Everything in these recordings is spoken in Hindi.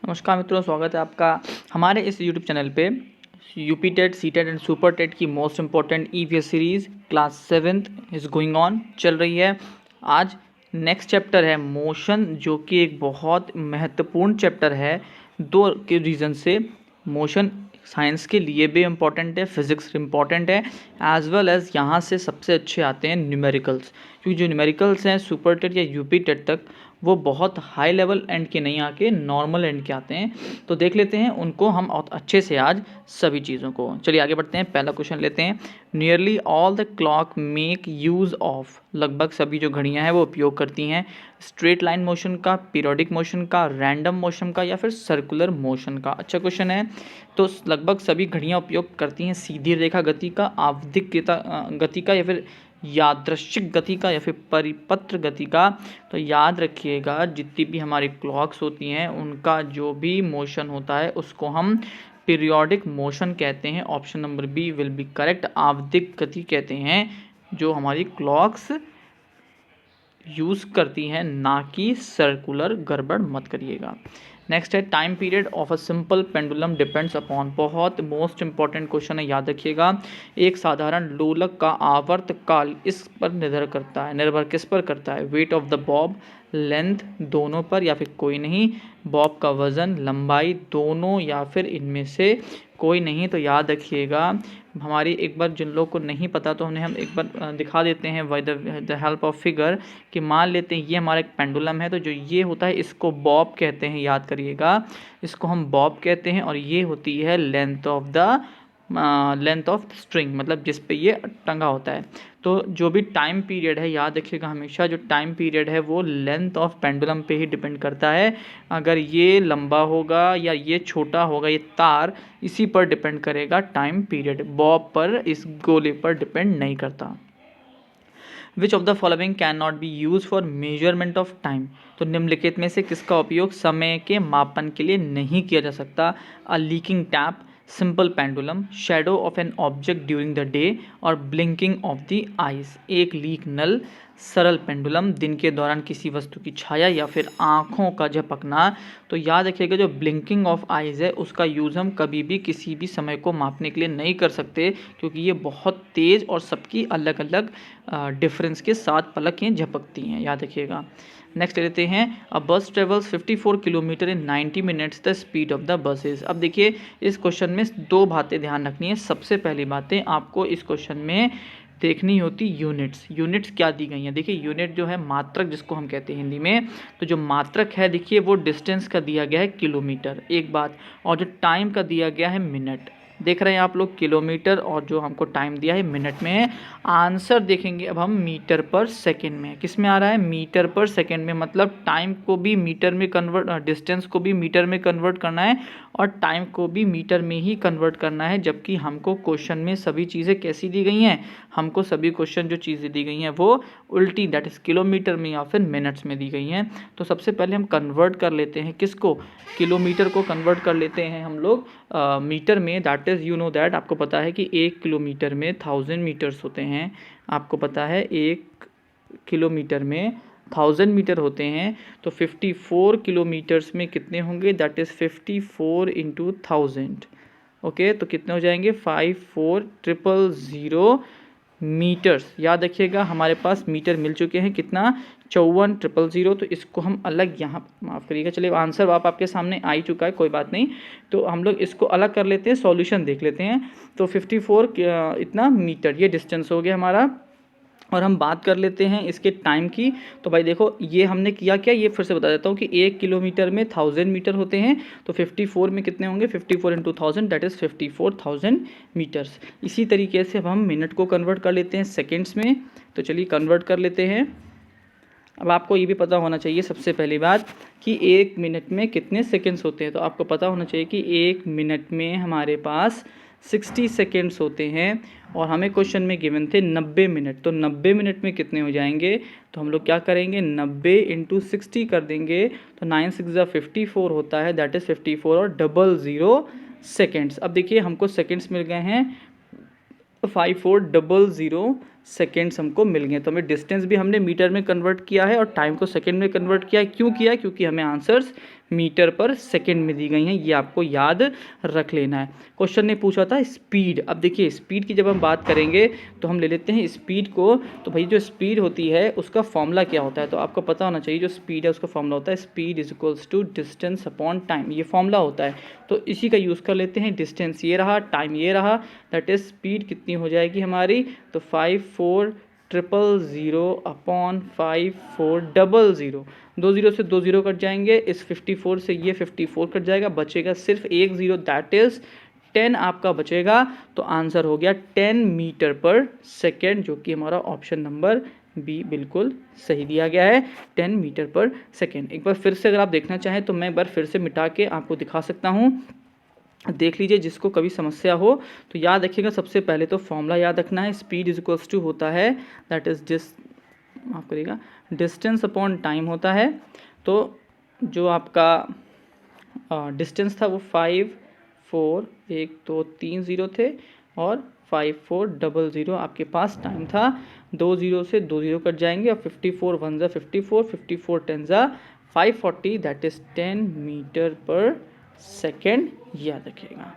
नमस्कार मित्रों, स्वागत है आपका हमारे इस यूट्यूब चैनल पे। UP TET, C TET and super TET की most important EVS series class 7th is going on चल रही है। आज नेक्स्ट चैप्टर है मोशन, जो कि एक बहुत महत्वपूर्ण चैप्टर है। दो के रीज़न से मोशन साइंस के लिए भी इम्पॉर्टेंट है, फिज़िक्स इम्पॉर्टेंट है, एज वेल एज़ यहाँ से सबसे अच्छे आते हैं न्यूमेरिकल्स। क्योंकि जो न्यूमेरिकल्स हैं सुपर टेट या यूपी टेट तक, वो बहुत हाई लेवल एंड के नहीं आके नॉर्मल एंड के आते हैं। तो देख लेते हैं उनको हम और अच्छे से आज सभी चीज़ों को। चलिए आगे बढ़ते हैं, पहला क्वेश्चन लेते हैं। Nearly all the clock make use of, लगभग सभी जो घड़ियां हैं वो उपयोग करती हैं स्ट्रेट लाइन मोशन का, पीरियोडिक मोशन का, रैंडम मोशन का या फिर सर्कुलर मोशन का। अच्छा क्वेश्चन है। तो लगभग सभी घड़ियां उपयोग करती हैं सीधी रेखा गति का, आवधिक गति का या फिर यादृच्छिक गति का या फिर परिपत्र गति का। तो याद रखिएगा, जितनी भी हमारी क्लॉक्स होती हैं उनका जो भी मोशन होता है उसको हम पीरियोडिक मोशन कहते हैं। Option number B will be correct. आवधिक गति कहते हैं जो हमारी क्लॉक्स यूज़ करती हैं, ना कि सर्कुलर। गड़बड़ मत करिएगा। नेक्स्ट है time period of a simple pendulum depends upon, बहुत मोस्ट इंपॉर्टेंट क्वेश्चन है, याद रखिएगा। एक साधारण लोलक का आवर्त काल इस पर निर्भर करता है, निर्भर किस पर करता है? Weight of the Bob, length, दोनों पर या फिर कोई नहीं, बॉब का वजन, लंबाई, दोनों या फिर इनमें से कोई नहीं। तो याद रखिएगा, हमारी एक बार जिन लोगों को नहीं पता तो हम एक बार दिखा देते हैं by the help of figure, कि मान लेते हैं ये हमारा एक पेंडुलम है, तो जो ये होता है इसको बॉब कहते हैं, याद करिएगा, इसको हम बॉब कहते हैं। और ये होती है लेंथ ऑफ स्ट्रिंग, मतलब जिस पे ये टंगा होता है। तो जो भी टाइम पीरियड है, याद रखिएगा हमेशा, जो टाइम पीरियड है वो लेंथ ऑफ पेंडुलम पे ही डिपेंड करता है। अगर ये लंबा होगा या ये छोटा होगा, ये तार, इसी पर डिपेंड करेगा टाइम पीरियड, बॉब पर, इस गोले पर डिपेंड नहीं करता। Which of the following can not be use for measurement of time, तो निम्नलिखित में से किसका उपयोग समय के मापन के लिए नहीं किया जा सकता? A leaking tap, simple pendulum, shadow of an object during the day और ब्लिंकिंग ऑफ द आइज। एक लीक नल, सरल पेंडुलम, दिन के दौरान किसी वस्तु की छाया या फिर आँखों का झपकना। तो याद रखिएगा, जो ब्लिंकिंग ऑफ आइज़ है उसका यूज़ हम कभी भी किसी भी समय को मापने के लिए नहीं कर सकते, क्योंकि ये बहुत तेज़ और सबकी अलग अलग डिफरेंस के साथ पलकें झपकती हैं, याद रखिएगा। नेक्स्ट लेते हैं, अ बस travels 54 kilometre in 90 minutes the speed of the buses. अब देखिए, इस क्वेश्चन में दो बातें ध्यान रखनी है। सबसे पहली बातें आपको इस क्वेश्चन में देखनी होती यूनिट्स। यूनिट्स क्या दी गई हैं? देखिए, यूनिट जो है मात्रक जिसको हम कहते हैं हिंदी में, तो जो मात्रक है देखिए वो डिस्टेंस का दिया गया है किलोमीटर, एक बात, और जो टाइम का दिया गया है मिनट। देख रहे हैं आप लोग, किलोमीटर और जो हमको टाइम दिया है मिनट में है। आंसर देखेंगे अब हम मीटर पर सेकंड में, किस में आ रहा है? मीटर पर सेकंड में, मतलब टाइम को भी मीटर में कन्वर्ट, डिस्टेंस को भी मीटर में कन्वर्ट करना है और टाइम को भी मीटर में ही कन्वर्ट करना है। जबकि हमको क्वेश्चन में सभी चीज़ें कैसी दी गई हैं? हमको सभी क्वेश्चन जो चीज़ें दी गई हैं वो उल्टी, दैट इज़ किलोमीटर में या फिर मिनट्स में दी गई हैं। तो सबसे पहले हम कन्वर्ट कर लेते हैं, किसको? किलोमीटर को कन्वर्ट कर लेते हैं हम लोग मीटर में। That is, you know that, आपको पता है कि 1 किलोमीटर में 1000 मीटर्स होते हैं। आपको पता है 1 किलोमीटर में 1000 मीटर होते हैं। तो 54 किलोमीटर्स में कितने होंगे? That is 54 into 1000। ओके, तो कितने हो जाएंगे? 54000 मीटर्स। याद रखिएगा, हमारे पास मीटर मिल चुके हैं कितना? 54,000। तो इसको हम अलग, यहाँ माफ़ करिएगा, चलिए आंसर आपके सामने आ ही चुका है, कोई बात नहीं। तो हम लोग इसको अलग कर लेते हैं, सॉल्यूशन देख लेते हैं। तो 54 इतना मीटर, ये डिस्टेंस हो गया हमारा। और हम बात कर लेते हैं इसके टाइम की। तो भाई देखो, ये हमने किया क्या, ये फिर से बता देता हूँ कि 1 किलोमीटर में 1000 मीटर होते हैं। तो 54 में कितने होंगे? 54 इंटू 1000, दैट इज़ 54,000 मीटर्स। इसी तरीके से अब हम मिनट को कन्वर्ट कर लेते हैं सेकेंड्स में। तो चलिए कन्वर्ट कर लेते हैं। अब आपको ये भी पता होना चाहिए सबसे पहली बात कि 1 मिनट में कितने सेकेंड्स होते हैं। तो आपको पता होना चाहिए कि 1 मिनट में हमारे पास 60 सेकेंड्स होते हैं और हमें क्वेश्चन में गिवन थे 90 मिनट। तो 90 मिनट में कितने हो जाएंगे? तो हम लोग क्या करेंगे, 90 इंटू 60 कर देंगे। तो 9 6 54 होता है, दैट इज़ 54 और 00 सेकेंड्स। अब देखिए हमको सेकेंड्स मिल गए हैं, 5400 सेकेंड्स हमको मिल गए। तो हमें डिस्टेंस भी हमने मीटर में कन्वर्ट किया है और टाइम को सेकेंड में कन्वर्ट किया है। क्यों किया है? क्योंकि हमें आंसर्स मीटर पर सेकंड में दी गई हैं, ये आपको याद रख लेना है। क्वेश्चन ने पूछा था स्पीड। अब देखिए स्पीड की जब हम बात करेंगे तो हम ले लेते हैं स्पीड को। तो भाई जो स्पीड होती है उसका फॉर्मूला क्या होता है, तो आपको पता होना चाहिए। जो स्पीड है उसका फॉर्मूला होता है speed is equals to distance upon time, ये फॉर्मूला होता है। तो इसी का यूज़ कर लेते हैं। डिस्टेंस ये रहा, टाइम ये रहा, दैट इज स्पीड कितनी हो जाएगी हमारी, तो 5400 अपॉन 5400। 20 से 20 कट जाएंगे, इस 54 से ये 54 कट जाएगा, बचेगा सिर्फ एक जीरो, दैट इज 10 आपका बचेगा। तो आंसर हो गया 10 मीटर पर सेकेंड, जो कि हमारा ऑप्शन नंबर बी बिल्कुल सही दिया गया है, 10 मीटर पर सेकेंड। एक बार फिर से अगर आप देखना चाहें तो मैं एक बार फिर से मिटा के आपको दिखा सकता हूँ, देख लीजिए। जिसको कभी समस्या हो तो याद रखिएगा, सबसे पहले तो फॉर्मूला याद रखना है। स्पीड इज इक्वल्स टू होता है, दैट इज माफ करिएगा, डिस्टेंस अपॉन टाइम होता है। तो जो आपका डिस्टेंस था वो 5 4 1 2 3 0 थे, और 5400 आपके पास टाइम था। 20 से 20 कट जाएंगे, और 54 1 ज़ा 54, 54 10 ज़ा 540, दैट इज 10 मीटर पर सेकेंड, याद रखिएगा।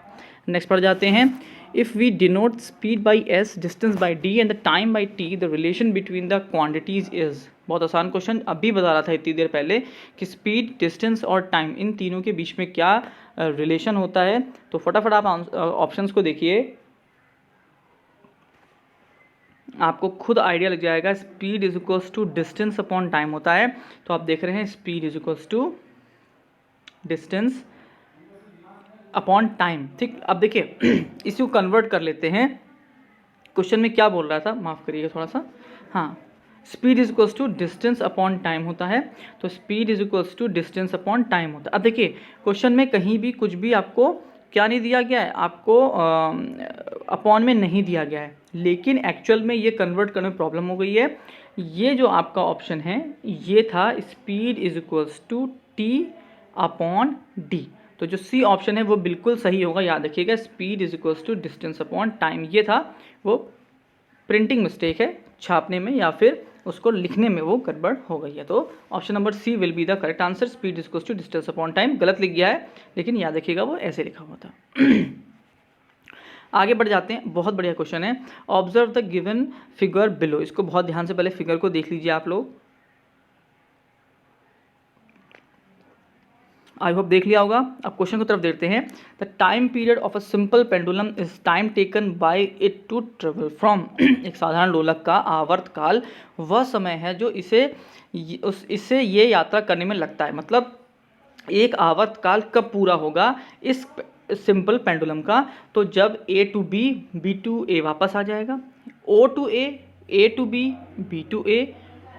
नेक्स्ट पढ़ जाते हैं। If we denote speed by S, distance by D and the time by T, the relation between the quantities is. बहुत आसान क्वेश्चन, अभी बता रहा था इतनी देर पहले कि स्पीड, डिस्टेंस और टाइम, इन तीनों के बीच में क्या रिलेशन होता है। तो फटाफट आप ऑप्शंस को देखिए, आपको खुद आइडिया लग जाएगा। Speed is equals to distance upon time होता है। तो आप देख रहे हैं speed is equals to distance upon time, ठीक। अब देखिए इसको कन्वर्ट कर लेते हैं। क्वेश्चन में क्या बोल रहा था, माफ़ करिएगा थोड़ा सा, हाँ, speed is equals to distance upon time होता है। तो speed is equals to distance upon time होता है। अब देखिए क्वेश्चन में कहीं भी कुछ भी आपको क्या नहीं दिया गया है, आपको अपॉन में नहीं दिया गया है, लेकिन एक्चुअल में ये कन्वर्ट करने में प्रॉब्लम हो गई है। ये जो आपका ऑप्शन है ये था speed is equals to T upon D. तो जो सी ऑप्शन है वो बिल्कुल सही होगा, याद रखिएगा। Speed is equals to distance upon time, ये था, वो प्रिंटिंग मिस्टेक है, छापने में या फिर उसको लिखने में वो गड़बड़ हो गई है। तो option number C will be the correct answer. Speed is equals to distance upon time गलत लिख गया है, लेकिन याद रखिएगा वो ऐसे लिखा हुआ था। आगे बढ़ जाते हैं, बहुत बढ़िया क्वेश्चन है। Observe the given figure below, इसको बहुत ध्यान से पहले फिगर को देख लीजिए आप लोग, आई होप देख लिया होगा। अब क्वेश्चन की तरफ देखते हैं। The time period of a simple pendulum is time taken by it to travel from, एक साधारण लोलक का आवर्तकाल वह समय है जो इससे ये यात्रा करने में लगता है। मतलब एक आवर्तकाल कब पूरा होगा इस सिंपल पेंडुलम का, तो जब A to B, B to A वापस आ जाएगा, O to A to B, B to A,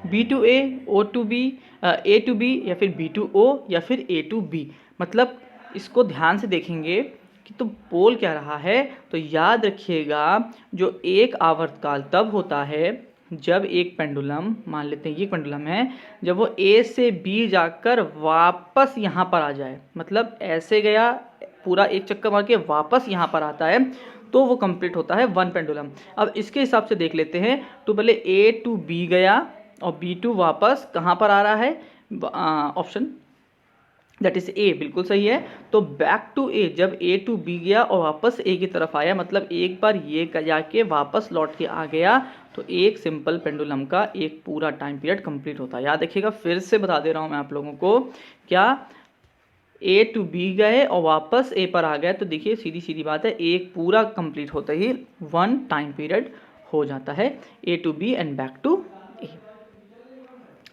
B to A, O to B, A to B, या फिर बी टू ओ, या फिर ए टू बी। मतलब इसको ध्यान से देखेंगे कि तो बोल क्या रहा है। तो याद रखिएगा जो एक आवर्तकाल तब होता है जब एक पेंडुलम, मान लेते हैं ये पेंडुलम है, जब वो ए से बी जाकर वापस यहाँ पर आ जाए, मतलब ऐसे गया पूरा एक चक्कर मार के वापस यहाँ पर आता है, तो वो कंप्लीट होता है वन पेंडुलम। अब इसके हिसाब से देख लेते हैं। तो पहले ए टू बी गया और बी टू वापस कहाँ पर आ रहा है, ऑप्शन दैट इज ए बिल्कुल सही है। तो बैक टू ए, जब ए टू बी गया और वापस ए की तरफ आया, मतलब एक बार ये जाके वापस लौट के आ गया, तो एक सिंपल पेंडुलम का एक पूरा टाइम पीरियड कंप्लीट होता है। याद रखिएगा, फिर से बता दे रहा हूँ मैं आप लोगों को, क्या ए टू बी गए और वापस ए पर आ गए, तो देखिए सीधी सीधी बात है, एक पूरा कंप्लीट होते ही वन टाइम पीरियड हो जाता है, A to B and back to A.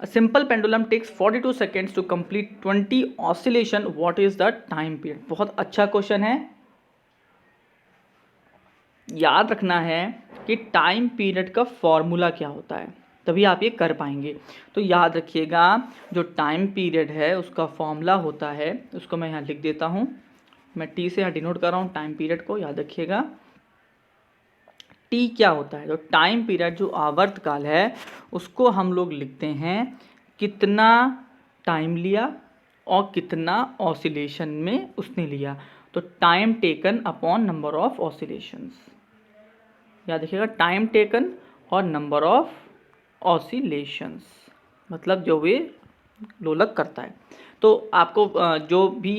A simple pendulum takes 42 seconds to complete 20 oscillation. What is the time period? बहुत अच्छा क्वेश्चन है। याद रखना है कि टाइम पीरियड का फॉर्मूला क्या होता है, तभी आप ये कर पाएंगे। तो याद रखिएगा जो टाइम पीरियड है उसका फॉर्मूला होता है, उसको मैं यहाँ लिख देता हूँ, मैं टी से यहाँ डिनोट कर रहा हूँ टाइम पीरियड को, याद रखिएगा। टी क्या होता है, जो टाइम पीरियड, जो आवर्तकाल है, उसको हम लोग लिखते हैं कितना टाइम लिया और कितना ऑसिलेशन में उसने लिया। तो time taken upon number of oscillations, याद रखिएगा, टाइम टेकन और नंबर ऑफ ऑसिलेशंस, मतलब जो वे लोलक करता है। तो आपको जो भी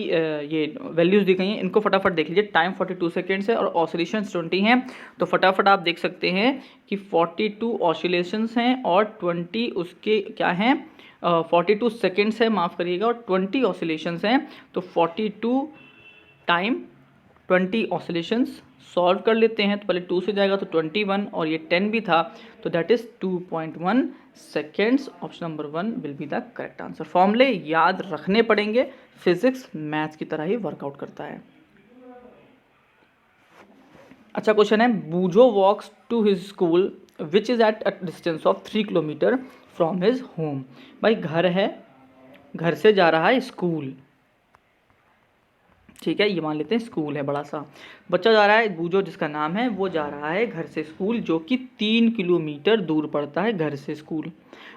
ये वैल्यूज़ दी गई हैं इनको फटाफट देख लीजिए। टाइम 42 सेकेंड्स है और ऑसिलेशंस 20 हैं, तो फटाफट आप देख सकते हैं कि 42 ऑसिलेशंस हैं और 20 उसके क्या हैं 42 सेकेंड्स है, माफ़ करिएगा, और 20 ऑसिलेशंस हैं। तो 42 टाइम 20 ऑसिलेशंस सॉल्व कर लेते हैं। तो पहले 2 से जाएगा तो 21 और ये 10 भी था, तो that is 2.1 seconds. Option number 1 will be the correct answer. फॉर्मूले याद रखने पड़ेंगे, फिजिक्स मैथ्स की तरह ही वर्कआउट करता है। अच्छा क्वेश्चन है, बूजो walks to his school which is at a distance of 3 kilometre from his home. भाई घर है, घर से जा रहा है स्कूल, ठीक है, ये मान लेते हैं स्कूल है बड़ा सा। बच्चा जा रहा है, बूजो जिसका नाम है, वो जा रहा है घर से स्कूल, जो कि 3 किलोमीटर दूर पड़ता है घर से स्कूल।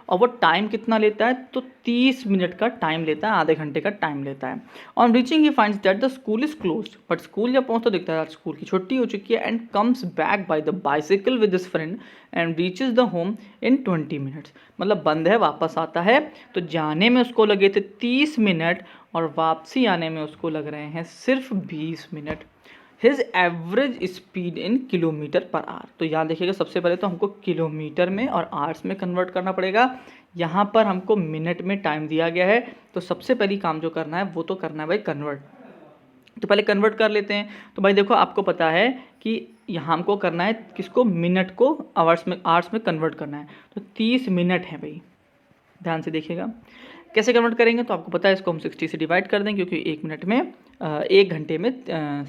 और वो टाइम कितना लेता है, तो 30 मिनट का टाइम लेता है, आधे घंटे का टाइम लेता है। On reaching he finds that the school is closed, but school जब पहुंचता दिखता है स्कूल की छुट्टी हो चुकी है। And comes back by the bicycle with his friend and reaches the home in 20 minutes. मतलब बंद है, वापस आता है, तो जाने में उसको लगे थे 30 मिनट और वापसी आने में उसको लग रहे हैं सिर्फ 20 minute. His average speed in kilometre per hour. तो यहाँ देखिएगा, सबसे पहले तो हमको किलोमीटर में और आवर्स में कन्वर्ट करना पड़ेगा। यहाँ पर हमको मिनट में टाइम दिया गया है, तो सबसे पहली काम जो करना है वो तो करना है भाई कन्वर्ट। तो पहले कन्वर्ट कर लेते हैं। तो भाई देखो, आपको पता है कि यहाँ हमको करना है किसको, मिनट को आवर्स में कन्वर्ट करना है। तो 30 मिनट है भाई, ध्यान से देखिएगा कैसे कन्वर्ट करेंगे। तो आपको पता है, इसको हम 60 से डिवाइड कर दें, क्योंकि 1 मिनट में 1 घंटे में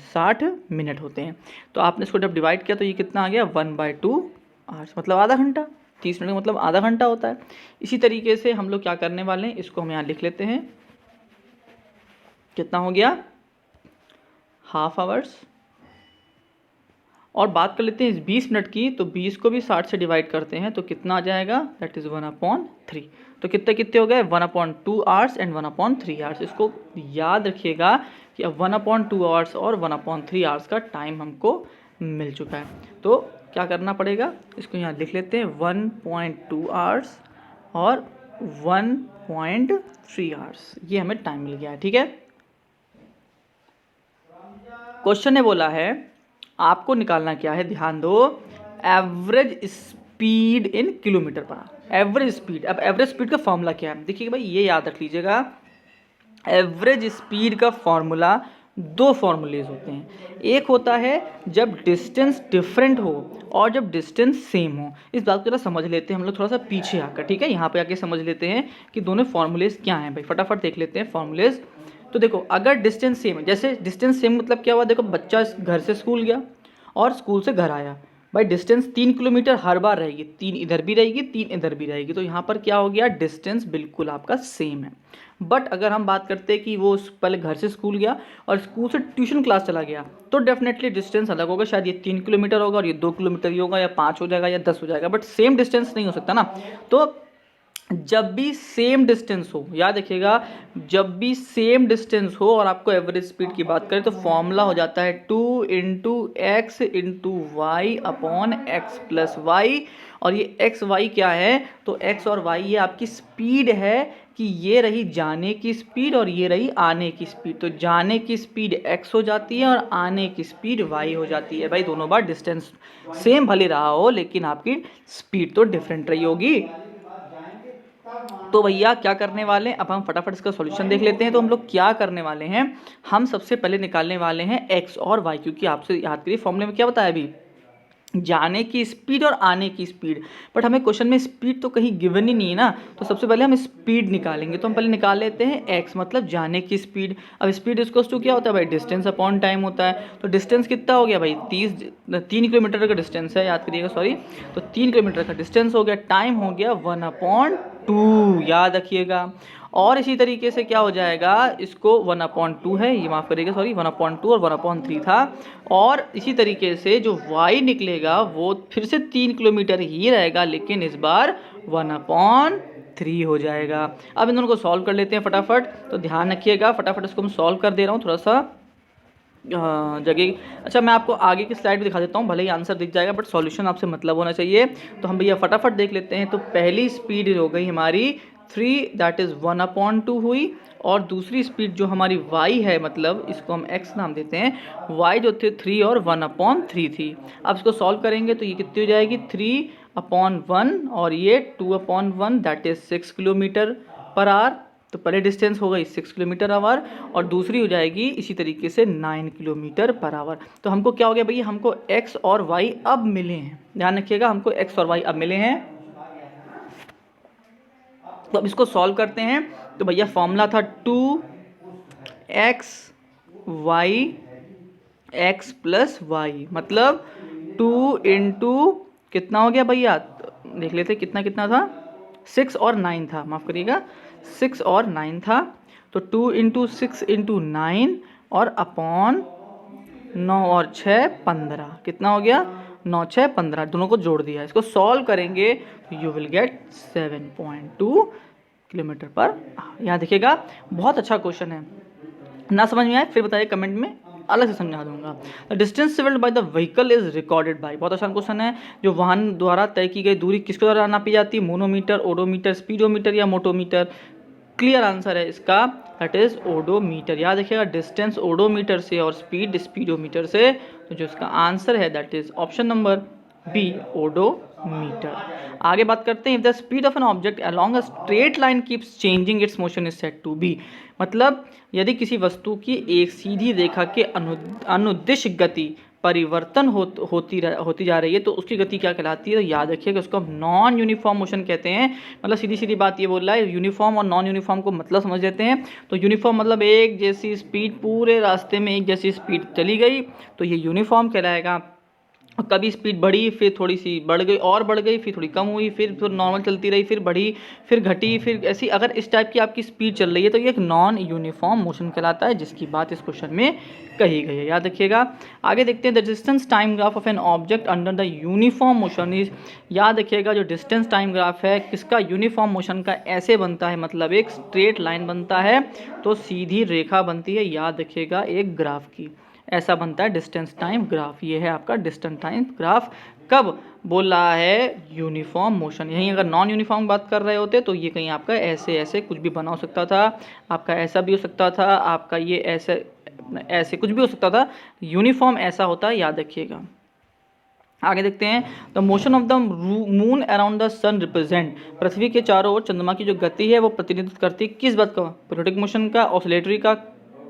60 मिनट होते हैं। तो आपने इसको जब डिवाइड किया तो ये कितना आ गया, 1/2 आवर्स, मतलब आधा घंटा। 30 मिनट का मतलब आधा घंटा होता है। इसी तरीके से हम लोग क्या करने वाले हैं, इसको हम यहाँ लिख लेते हैं, कितना हो गया, हाफ आवर्स। और बात कर लेते हैं इस 20 मिनट की, तो 20 को भी 60 से डिवाइड करते हैं तो कितना आ जाएगा, दैट इज़ 1/3। तो कितने हो गए, 1/2 आवर्स एंड 1/3 आवर्स। इसको याद रखिएगा कि अब 1/2 आवर्स और 1/3 आवर्स का टाइम हमको मिल चुका है। तो क्या करना पड़ेगा, इसको यहाँ लिख लेते हैं, 1.2 आवर्स और 1.3 आवर्स, ये हमें टाइम मिल गया है, ठीक है। क्वेश्चन ने बोला है आपको निकालना क्या है, ध्यान दो, average speed in kilometre per hour. Average speed, अब एवरेज स्पीड का फॉर्मूला क्या है, देखिए भाई, ये याद रख लीजिएगा। एवरेज स्पीड का फॉर्मूला, 2 फॉर्मूलेज होते हैं। एक होता है जब डिस्टेंस डिफरेंट हो और जब डिस्टेंस सेम हो। इस बात को जरा समझ लेते हैं हम लोग थोड़ा सा पीछे आकर, ठीक है, यहाँ पे आके समझ लेते हैं कि दोनों फॉर्मूलेज क्या हैं। भाई फटाफट देख लेते हैं फॉर्मूलेज। तो देखो, अगर डिस्टेंस सेम है, जैसे डिस्टेंस सेम मतलब क्या हुआ, देखो बच्चा घर से स्कूल गया और स्कूल से घर आया, भाई डिस्टेंस 3 किलोमीटर हर बार रहेगी, 3 इधर भी रहेगी 3 इधर भी रहेगी, तो यहाँ पर क्या हो गया, डिस्टेंस बिल्कुल आपका सेम है। बट अगर हम बात करते हैं कि वो पहले घर से स्कूल गया और स्कूल से ट्यूशन क्लास चला गया, तो डेफिनेटली डिस्टेंस अलग होगा। शायद ये 3 किलोमीटर होगा और ये 2 किलोमीटर ही होगा, या 5 हो जाएगा या 10 हो जाएगा, बट सेम डिस्टेंस नहीं हो सकता ना। तो जब भी सेम डिस्टेंस हो, याद रखिएगा, जब भी सेम डिस्टेंस हो और आपको एवरेज स्पीड की बात करें तो फॉर्मूला हो जाता है 2 × x × y upon x + y। और ये x y क्या है, तो x और y ये आपकी स्पीड है, कि ये रही जाने की स्पीड और ये रही आने की स्पीड। तो जाने की स्पीड x हो जाती है और आने की स्पीड y हो जाती है। भाई दोनों बार डिस्टेंस सेम भले रहा हो, लेकिन आपकी स्पीड तो डिफरेंट रही होगी। तो भैया क्या करने वाले हैं, अब हम फटाफट इसका सॉल्यूशन देख लेते हैं। तो हम लोग क्या करने वाले हैं, हम सबसे पहले निकालने वाले हैं x और y, क्योंकि आपसे याद करिए फॉर्मूले में क्या बताया अभी, जाने की स्पीड और आने की स्पीड। बट हमें क्वेश्चन में स्पीड तो कहीं गिवन ही नहीं है ना, तो सबसे पहले हम स्पीड निकालेंगे। तो हम पहले निकाल लेते हैं x, मतलब जाने की स्पीड। अब स्पीड इसको टू क्या होता है भाई, डिस्टेंस अपॉन टाइम होता है। तो डिस्टेंस कितना हो गया भाई, 3 किलोमीटर का डिस्टेंस है, याद करिएगा, सॉरी। तो 3 किलोमीटर का डिस्टेंस हो गया, टाइम हो गया 1/2, याद रखिएगा। और इसी तरीके से क्या हो जाएगा, इसको 1/2 है, ये माफ़ करिएगा, सॉरी 1/2 और 1/3 था। और इसी तरीके से जो y निकलेगा वो फिर से 3 किलोमीटर ही रहेगा, लेकिन इस बार 1/3 हो जाएगा। अब इन दोनों को सॉल्व कर लेते हैं फटाफट। तो ध्यान रखिएगा, फटाफट इसको मैं सॉल्व कर दे रहा हूँ, थोड़ा सा जगह। अच्छा, मैं आपको आगे की स्लाइड भी दिखा देता हूँ, भले ही आंसर दिख जाएगा बट सॉल्यूशन आपसे मतलब होना चाहिए। तो हम भैया फटाफट देख लेते हैं। तो पहली स्पीड हो गई हमारी 3 दैट इज़ 1/2 हुई, और दूसरी स्पीड जो हमारी y है, मतलब इसको हम x नाम देते हैं, y जो थे 3 और 1/3 थी। अब इसको सॉल्व करेंगे तो ये कितनी हो जाएगी, 3/1 और ये 2/1 that is 6 kilometre per hour. तो पहले डिस्टेंस हो गई 6 किलोमीटर आवर और दूसरी हो जाएगी इसी तरीके से 9 किलोमीटर पर आवर। तो हमको क्या हो गया भैया, हमको x और y अब मिले हैं, ध्यान रखिएगा, हमको x और y अब मिले हैं। तो अब इसको सॉल्व करते हैं। तो भैया फॉर्मूला था 2x y x plus Y, मतलब 2 इंटू कितना हो गया भैया, देख लेते कितना कितना था, 6 और 9 था, माफ़ करिएगा 6 और 9 था। तो 2 इंटू 6 इंटू 9 और अपॉन 9 और 6 15, कितना हो गया 9 6 15, दोनों को जोड़ दिया। इसको सॉल्व करेंगे तो यू विल गेट 7.2 किलोमीटर पर। यहाँ देखिएगा बहुत अच्छा क्वेश्चन है, ना समझ में आए फिर बताइए कमेंट में, अलग से समझा दूंगा। The distance travelled by the vehicle is recorded by, बहुत आसान क्वेश्चन है। जो वाहन द्वारा तय की गई दूरी किसके द्वारा नापी जाती है, मोनोमीटर, ओडोमीटर, स्पीडोमीटर या मोटोमीटर। क्लियर आंसर है इसका, दैट इज ओडोमीटर। याद रखिएगा डिस्टेंस ओडोमीटर से और स्पीड स्पीडोमीटर से, तो जो इसका आंसर है that is option number B, odometer. आगे बात करते हैं, if the speed of an object along a straight line keeps changing its motion is said to be, मतलब यदि किसी वस्तु की एक सीधी रेखा के अनुदिश गति परिवर्तन होती जा रही है तो उसकी गति क्या कहलाती है। तो याद रखिएगा उसको हम नॉन यूनिफॉर्म मोशन कहते हैं। मतलब सीधी सीधी बात ये बोल रहा है, यूनिफॉर्म और नॉन यूनिफॉर्म को मतलब समझ लेते हैं। तो यूनिफॉर्म मतलब एक जैसी स्पीड, पूरे रास्ते में एक जैसी स्पीड चली गई तो ये यूनिफॉर्म कहलाएगा। कभी स्पीड बढ़ी, फिर थोड़ी सी बढ़ गई और बढ़ गई, फिर थोड़ी कम हुई, फिर नॉर्मल चलती रही, फिर बढ़ी, फिर घटी, फिर ऐसी अगर इस टाइप की आपकी स्पीड चल रही है तो ये एक नॉन यूनिफॉर्म मोशन कहलाता है, जिसकी बात इस क्वेश्चन में कही गई है। याद रखिएगा। आगे देखते हैं the distance time graph of an object under the uniform motion is. याद रखिएगा जो डिस्टेंस टाइम ग्राफ है किसका, यूनिफॉर्म मोशन का, ऐसे बनता है, मतलब एक स्ट्रेट लाइन बनता है, तो सीधी रेखा बनती है, याद रखिएगा एक ग्राफ की, ऐसा बनता है डिस्टेंस टाइम ग्राफ। ये है आपका डिस्टेंस टाइम ग्राफ। कब बोल रहा है, यूनिफॉर्म मोशन। यहीं अगर नॉन यूनिफॉर्म बात कर रहे होते तो ये कहीं आपका ऐसे ऐसे कुछ भी बना हो सकता था, आपका ऐसा भी हो सकता था, आपका ये ऐसे ऐसे कुछ भी हो सकता था। यूनिफॉर्म ऐसा होता है, याद रखिएगा। आगे देखते हैं, the motion of the moon around the sun represent, पृथ्वी के चारों ओर चंद्रमा की जो गति है वो प्रतिनिधित्व करती है किस बात का, पीरियोडिक मोशन का, ऑसिलेटरी का,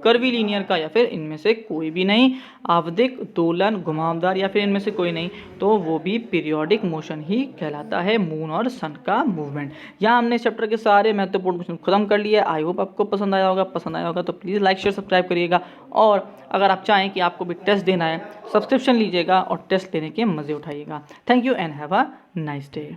कर्वीलिनियर का, या फिर इनमें से कोई भी नहीं, आवधिक, दोलन, घुमावदार, या फिर इनमें से कोई नहीं, तो वो भी पीरियोडिक मोशन ही कहलाता है, मून और सन का मूवमेंट। यहाँ हमने चैप्टर के सारे महत्वपूर्ण क्वेश्चन खत्म कर लिए। आई होप आपको पसंद आया होगा। पसंद आया होगा तो प्लीज़ लाइक शेयर सब्सक्राइब करिएगा, और अगर आप चाहें कि आपको भी टेस्ट देना है, सब्सक्रिप्शन लीजिएगा और टेस्ट लेने के मज़े उठाइएगा। Thank you and have a nice day.